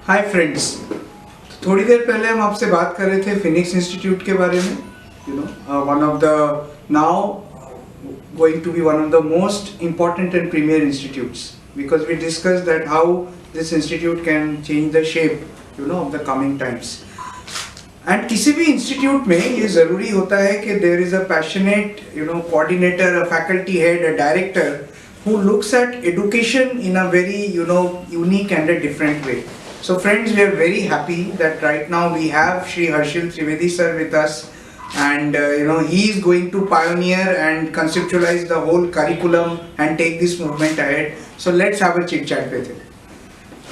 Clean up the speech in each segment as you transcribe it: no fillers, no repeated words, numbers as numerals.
Hi friends, थोड़ी देर पहले हम आपसे बात कर रहे थे फिनिक्स इंस्टीट्यूट के बारे में. One of the now going to be one of the most important and premier institutes, because we discussed that how this institute can change the shape of the coming times. And किसी भी institute में ये ज़रूरी होता है कि there is a passionate coordinator, a faculty head, a director who looks at education in a very unique and a different way. So friends, we are very happy that right now we have Shri Harshil Trivedi sir with us, and he is going to pioneer and conceptualize the whole curriculum and take this movement ahead. So let's have a chit chat with him.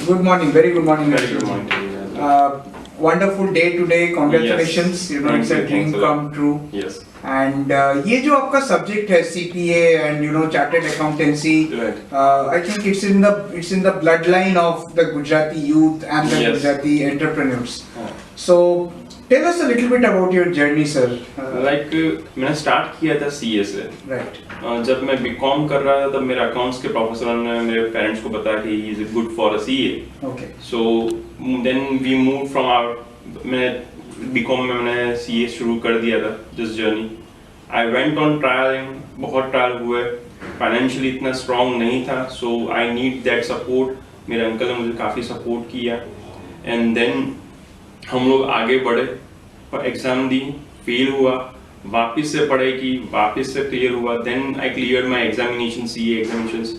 Good morning, very good morning. Very good morning. Wonderful day today. Congratulations. Yes. It's a dream come true. Yes. And ये जो आपका subject है CPA and chartered accountancy, Right. I think it's in the bloodline of the Gujarati youth and the Yes. Gujarati entrepreneurs. So tell us a little bit about your journey, sir. मैंने start किया था CA से. Right. जब मैं BCom कर रहा था तब मेरे अकाउंट्स के प्रोफेसर ने मेरे पेरेंट्स को बताया कि he is good for a CA. Okay. So then we moved from मैं BCom में मैंने CA शुरू कर दिया था this journey. I went on trial, बहुत ट्रायल हुए. फाइनेंशियली इतना स्ट्रॉन्ग नहीं था, so I need that support. मेरे अंकल ने मुझे काफ़ी सपोर्ट किया. And then हम लोग आगे बढ़े, एग्ज़ाम दी, फेल हुआ, वापस से पढ़ाई की, वापस से क्लियर हुआ. Then I clear my examination, CA examinations.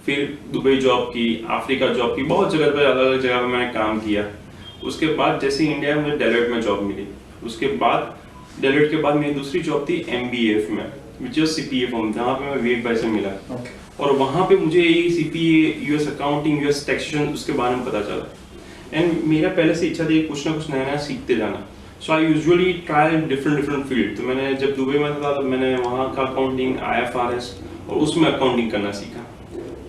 फिर दुबई जॉब की, अफ्रीका जॉब की, बहुत जगह पर अलग अलग जगह पर मैंने काम किया. उसके बाद जैसे इंडिया में मुझे डेलोइट में जॉब मिली. उसके बाद डेलोइट के बाद मेरी दूसरी जॉब थी MBF में, विच इज CPA फॉर्म, जहाँ पे मैं विवेक भाई से मिला. और वहाँ पे मुझे ये CPA, US accounting, US taxation, उसके बारे में पता चला. एंड मेरा पहले से इच्छा थी कुछ ना कुछ नया नया सीखते जाना. So I usually try different field. तो मैंने जब दुबई में था तब मैंने वहाँ का अकाउंटिंग, IFRS और उसमें अकाउंटिंग करना सीखा.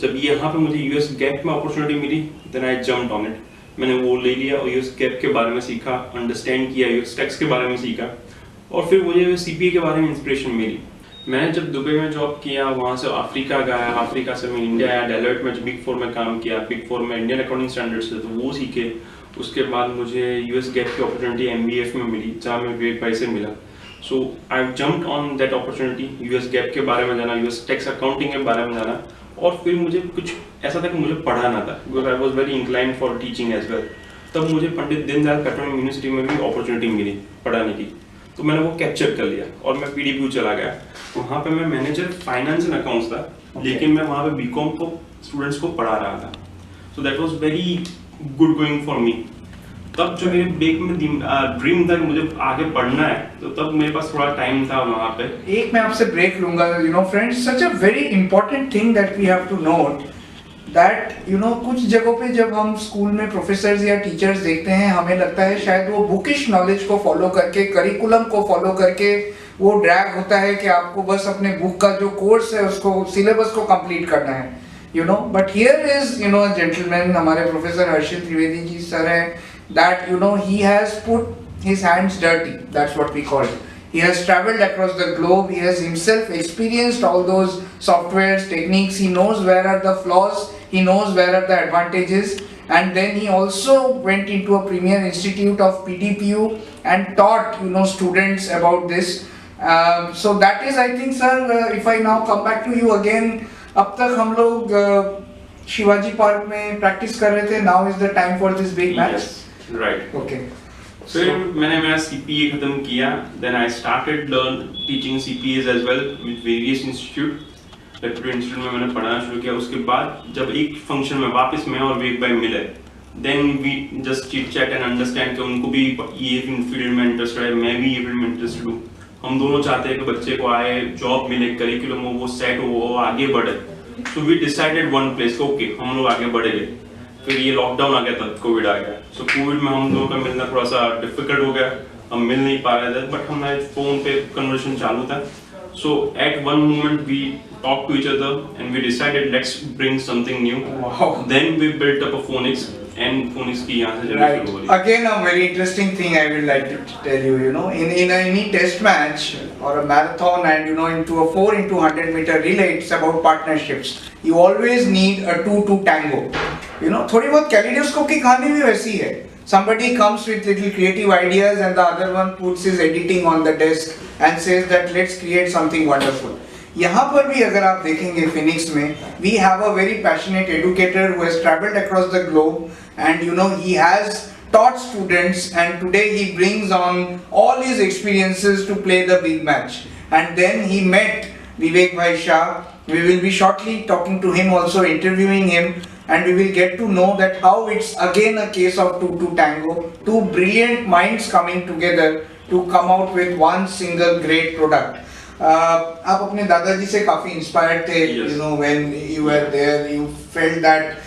जब यहाँ पे मुझे US गैप में अपॉर्चुनिटी मिली, then I jumped on it. मैंने वो ले लिया और US गैप के बारे में सीखा, अंडरस्टैंड किया, US टैक्स के बारे में सीखा, और फिर मुझे CPA के बारे में इंस्पिरेशन मिली. मैंने जब दुबई में जॉब किया, वहाँ से अफ्रीका गया, अफ्रीका से मैं इंडिया आया, डेलोइट में बिग 4 में काम किया. बिग 4 में इंडियन अकाउंटिंग स्टैंडर्ड्स थे, तो वो सीखे. उसके बाद मुझे US गैप की अपॉर्चुनिटी MBF में मिली, जहाँ मैं विवेक भाई से मिला. So I jumped on that opportunity. US gap के बारे में जाना, US टैक्स अकाउंटिंग के बारे में जाना, और फिर मुझे कुछ ऐसा था कि मुझे पढ़ाना था, because I was very inclined for teaching as well. तब मुझे पंडित दीनदयाल पेट्रोलियम यूनिवर्सिटी में भी अपॉर्चुनिटी मिली पढ़ाने की. तो मैंने वो कैप्चर कर लिया और मैं PDPU चला गया. वहाँ पे मैं मैनेजर फाइनेंस एंड अकाउंट्स था. लेकिन मैं वहाँ पे BCom को स्टूडेंट्स को पढ़ा रहा था. So that was very good going for me. तब जो मेरे बेक में ड्रीम था कि मुझे आगे पढ़ना है, तो तब मेरे पास थोड़ा टाइम था वहाँ पे. एक मैं आपसे ब्रेक लूंगा. Friends, such a very important thing that we have to note that कुछ जगहों पे जब हम स्कूल में प्रोफेसर्स या टीचर्स देखते हैं, हमें लगता है शायद वो बुकिश नॉलेज को फॉलो करके, करिकुलम को फॉलो करके वो ड्रैग होता है कि आपको बस अपने बुक का जो कोर्स है, उसको, सिलेबस को कंप्लीट करना है. But here is a gentleman, हमारे प्रोफेसर हर्षिल त्रिवेदी जी सर है, that he has put his hands dirty. That's what we call it. He has traveled across the globe. He has himself experienced all those softwares, techniques. He knows where are the flaws. He knows where are the advantages. And then he also went into a premier institute of PDPU and taught students about this. So that is, I think, sir, if I now come back to you again, अब तक हम लोग Shivaji park में practice कर रहे थे. Now is the time for this big match. Yes, right. Okay. फिर मैंने मेरा CPA खत्म किया. Then I started teaching CPAs as well with various institute. Reputed institute में मैंने पढ़ाना शुरू किया. उसके बाद जब एक फंक्शन में वापस मैं और विवेक भाई मिले, then we just chit chat and understand कि उनको भी ये फील्ड में इंटरेस्ट है, मैं भी ये फील्ड में इंटरेस्टेड हूँ. हम दोनों चाहते हैं कि बच्चे को आए, जॉब मिले, करिकुलम हो, वो सेट हो, वो आगे बढ़े. So we decided one place, okay, हम लोग आगे बढ़ेंगे. फिर ये लॉकडाउन आ गया, तब कोविड आ गया. सो कोविड में हम लोगों का मिलना थोड़ा सा डिफिकल्ट हो गया, हम मिल नहीं पा रहे थे, बट हमारे फोन पे कन्वर्सेशन चालू था. So at one moment we talked to each other and we decided let's bring something new. Wow. Then we built up a Phoenix, and Phoenix की यहाँ से जर्नी शुरू हो रही. Again, a very interesting thing I would like to tell you. In any test match or a marathon, and into a 4x100 meter relay, it's about partnerships. You always need a two to tango. थोड़ी बहुत kaleidoscope की कहानी भी वैसी है. Somebody comes with little creative ideas and the other one puts his editing on the desk and says that let's create something wonderful. यहाँ पर भी अगर आप देखेंगे फिनिक्स में, we have a very passionate educator who has traveled across the globe and he has taught students and today he brings on all his experiences to play the big match. And then he met Vivek Bhai Shah. We will be shortly talking to him, also interviewing him, and we will get to know that how it's again a case of two to tango, two brilliant minds coming together to come out with one single great product. आप अपने दादाजी से काफी inspired थे, when you were there, you felt that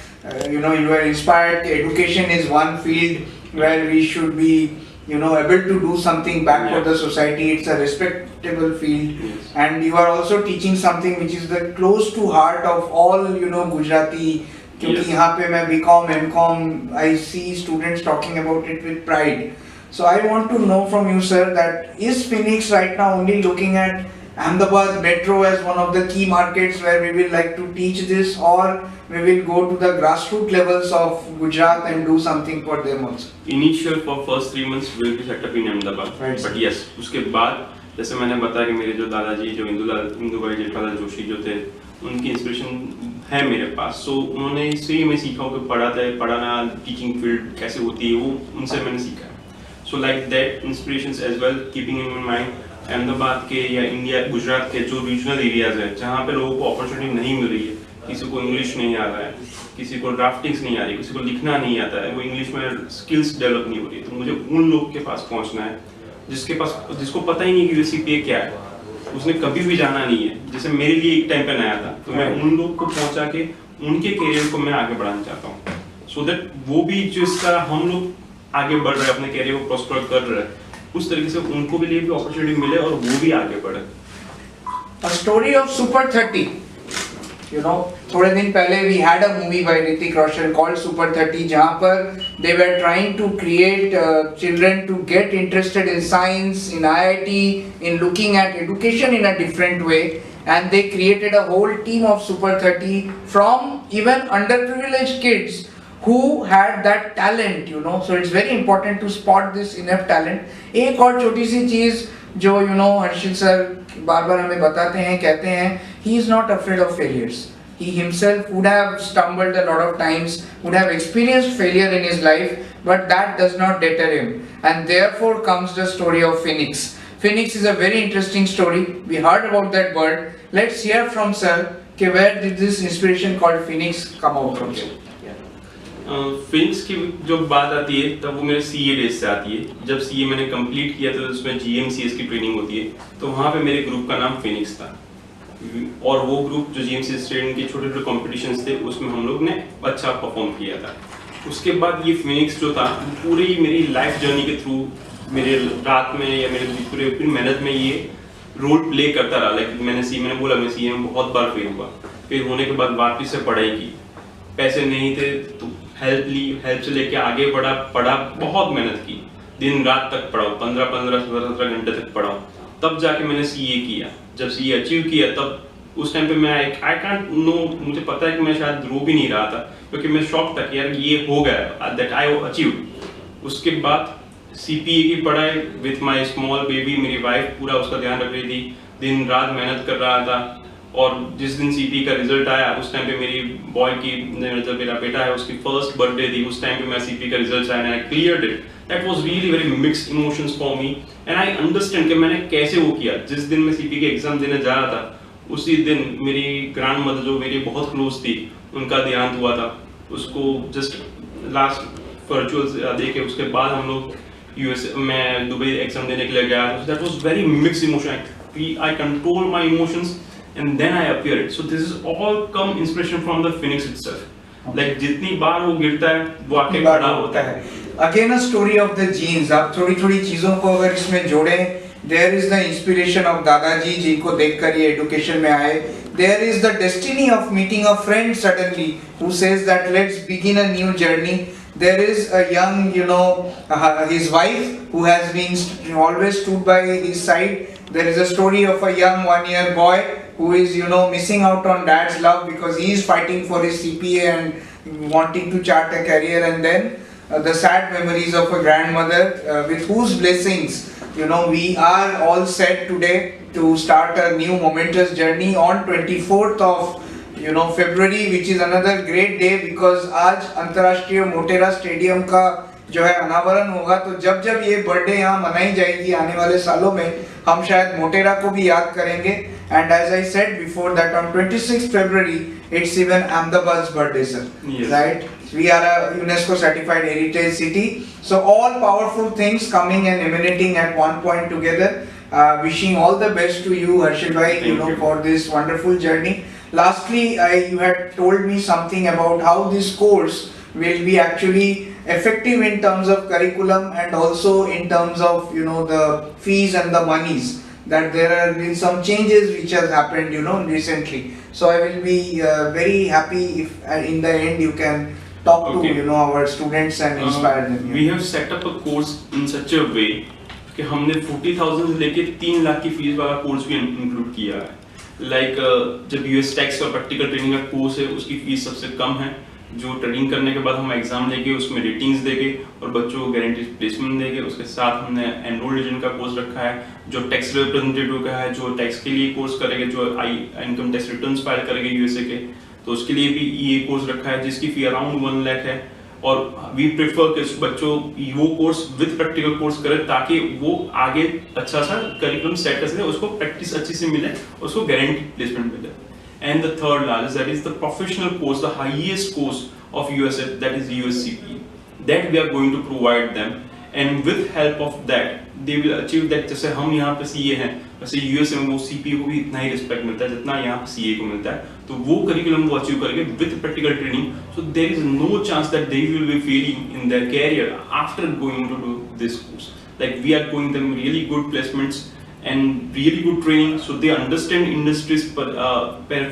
you were inspired. Education is one field where we should be able to do something back for the society. It's a respectable field. Yes. And you are also teaching something which is the close to heart of all Gujarati. क्योंकि यहाँ पे मैं BCom, MCom, I see students talking about it with pride. So I want to know from you, sir, that is Phoenix right now only looking at Ahmedabad Metro as one of the key markets where we will like to teach this, or we will go to the grassroots levels of Gujarat and do something for them also? Initial for first 3 months will be set up in Ahmedabad. Right. But yes, उसके बाद जैसे मैंने बताया कि मेरे जो दादाजी जो इंदु भाई जेठालाल जोशी जो थे, उनकी इंस्पिरेशन है मेरे पास. सो उन्होंने इससे ही मैं सीखा कि पढ़ाना टीचिंग फील्ड कैसे होती है, वो उनसे मैंने सीखा. So like that inspirations as well, keeping in mind Ahmedabad के या इंडिया गुजरात के जो रीजनल एरियाज हैं जहाँ पे लोगों को अपॉर्चुनिटी नहीं मिल रही है, किसी को इंग्लिश नहीं आ रहा है, किसी को ड्राफ्टिंग्स नहीं आ रही, किसी को लिखना नहीं आता है, वो इंग्लिश में स्किल्स डेवलप नहीं हो रही, तो मुझे उन लोग के पास पहुँचना है जिसको पता ही नहीं कि सीपीए क्या है, उसने कभी भी जाना नहीं है. जैसे मेरे लिए एक टाइम पे नया था, तो मैं उन लोग को पहुंचा के उनके करियर को मैं आगे बढ़ाना चाहता हूँ, सो दैट वो भी जिस तरह हम लोग आगे बढ़ रहे हैं, अपने करियर को प्रॉस्पर कर रहे हैं, उस तरीके से उनको भी लिए भी अपॉर्चुनिटी मिले और वो भी आगे बढ़े. A story of Super 30. थोड़े दिन पहले we had a movie by Hrithik Roshan called Super 30, जहाँ पर they were trying to create children to get interested in science, in IIT, in looking at education in a different way, and they created a whole team of Super 30 from even underprivileged kids who had that talent, so it's very important to spot this enough talent. एक और छोटी सी चीज जो Harsil sir बार-बार हमें बताते हैं, कहते हैं, he is not afraid of failures. He himself would have stumbled a lot of times, would have experienced failure in his life, but that does not deter him. And therefore comes the story of Phoenix. Phoenix is a very interesting story. We heard about that bird. Let's hear from sir, where did this inspiration called Phoenix come out from? Phoenix की जो बात आती है तब वो मेरे CA days से आती है. जब सीए मैंने कंप्लीट किया तो उसमें जीएमसीएस की ट्रेनिंग होती है, तो वहाँ पे मेरे ग्रुप का नाम फिनिक्स था, और वो ग्रुप जो जीएमसीएस ट्रेनिंग के छोटे छोटे कॉम्पिटिशन्स थे उसमें हम लोग ने अच्छा परफॉर्म किया था. उसके बाद ये फिनिक्स जो था पूरी मेरी लाइफ जर्नी के थ्रू मेरे रात में या मेरे पूरे मेहनत में ये रोल प्ले करता रहा. लाइक मैंने बोला मैं सीए में बहुत बार फेल हुआ, फिर होने के बाद वापस से पढ़ाई की, पैसे नहीं थे तो हेल्प से लेके आगे पढ़ा, बहुत मेहनत की, दिन रात तक पढ़ा, 15 घंटे तक पढ़ा, तब जाके मैंने सीए किया. जब सीए अचीव किया तब उस टाइम पे मैं आई कांट नो, मुझे पता है कि मैं शायद रो भी नहीं रहा था, क्योंकि मैं शॉक था कि यार ये हो गया, दैट आई अचीव. उसके बाद सीपीए की पढ़ाई विथ माय स्मॉल बेबी, मेरी वाइफ पूरा उसका ध्यान रख रही थी, दिन रात मेहनत कर रहा था, और जिस दिन सीपी का रिजल्ट आया उस टाइम पे मेरी बॉय की, मतलब मेरा बेटा है, उसकी फर्स्ट बर्थडे थी, उस टाइम पे मैं सीपी का रिजल्ट आया, आई cleared it. That was really very mixed emotions for me, and I understand कि मैंने कैसे वो किया. जिस दिन मैं सीपी के एग्जाम देने जा रहा था, उसी दिन मेरी ग्रैंड मदर जो मेरी बहुत क्लोज थी, उनका देहांत हुआ था. उसको जस्ट लास्ट वर्चुअल देखे उसके बाद हम लोग यूएस में दुबई एग्जाम देने के लिए गया. That was very mixed emotion. I control my emotions and then I appeared. So this is all come inspiration from the Phoenix itself. Like जितनी बार वो गिरता है वो आके खड़ा होता है. Again a story of the genes. आप थोड़ी चीजों को अगर इसमें जोड़ें, there is the inspiration of दादाजी जिनको देखकर ये education में आए. There is the destiny of meeting a friend suddenly who says that let's begin a new journey. There is a young, his wife who has been always stood by his side. There is a story of a young 1-year boy who is missing out on dad's love because he is fighting for his CPA and wanting to chart a career, and then the sad memories of a grandmother with whose blessings, we are all set today to start a new momentous journey on 24th of February, which is another great day because आज अंतर्राष्ट्रीय Motera stadium का जो है अनावरण होगा। तो जब जब ये बर्थडे यहाँ मनाई जाएगी आने वाले सालों में, हम शायद मोटेरा को भी याद करेंगे। And as I said before that on 26th February, it's even Ahmedabad's birthday, sir. Yes. Right? We are a UNESCO certified heritage city. So all powerful things coming and emanating at one point together. Wishing all the best to you, Harshil bhai, you. for this wonderful journey. Lastly, you had told me something about how this course will be actually effective in terms of curriculum and also in terms of the fees and the monies, that there have been some changes which has happened recently. So I will be very happy if in the end you can talk to our students and inspire them. We have set up a course in such a way कि हमने 40,000 से लेके 3 लाख की fees वाला course भी include किया है। Like जब यूएस टैक्स और प्रैक्टिकल ट्रेनिंग का कोर्स है उसकी फीस सबसे कम है, जो ट्रेनिंग करने के बाद हम एग्जाम देंगे उसमें रेटिंग्स देंगे और बच्चों को गारंटीड प्लेसमेंट देंगे। उसके साथ हमने एनरोल्ड एजेंट का कोर्स रखा है जो टैक्स रिप्रेजेंटेटिव का है, जो टैक्स के लिए कोर्स करेंगे, जो इनकम टैक्स रिटर्न्स फाइल करेंगे यूएसए के, तो उसके लिए भी ये कोर्स रखा है जिसकी फी अराउंड 1 लाख है। और वी प्रेफर कि बच्चों वो कोर्स विद प्रैक्टिकल कोर्स करें ताकि वो आगे अच्छा सा करिकुलम सेट कर सके, उसको प्रैक्टिस अच्छी से मिले, उसको गारंटीड प्लेसमेंट मिले। And the third largest, that is the professional course, the highest course of USF, that is USCPE, that we are going to provide them, and with help of that they will achieve that। जैसे हम यहाँ पे CA हैं, वैसे USA में वो CPA को भी इतना ही रिस्पेक्ट मिलता है जितना यहाँ पे CA को मिलता है, तो वो करिकुलम वो अचीव करेंगे with practical training, so there is no chance that they will be failing in their career after going to do this course। Like we are going them really good placements and really good training, so they understand industries per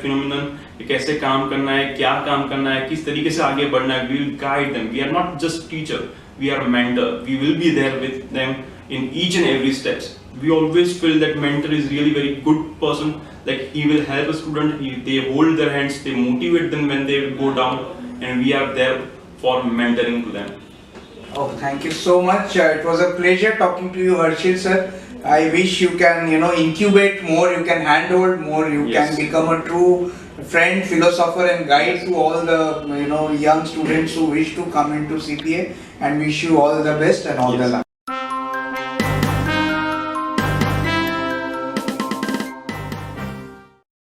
phenomenon, कैसे काम करना है, क्या काम करना है, किस तरीके से आगे बढ़ना है। We will guide them, we are not just teacher, we are mentor, we will be there with them in each and every steps। We always feel that mentor is really very good person, like he will help a student, they hold their hands, they motivate them when they go down, and we are there for mentoring to them। Oh, thank you so much. It was a pleasure talking to you, Harshil sir. I wish you can, incubate more, you can handhold more, you can become a true friend, philosopher and guide to all the, young students who wish to come into CPA, and wish you all the best and all the luck.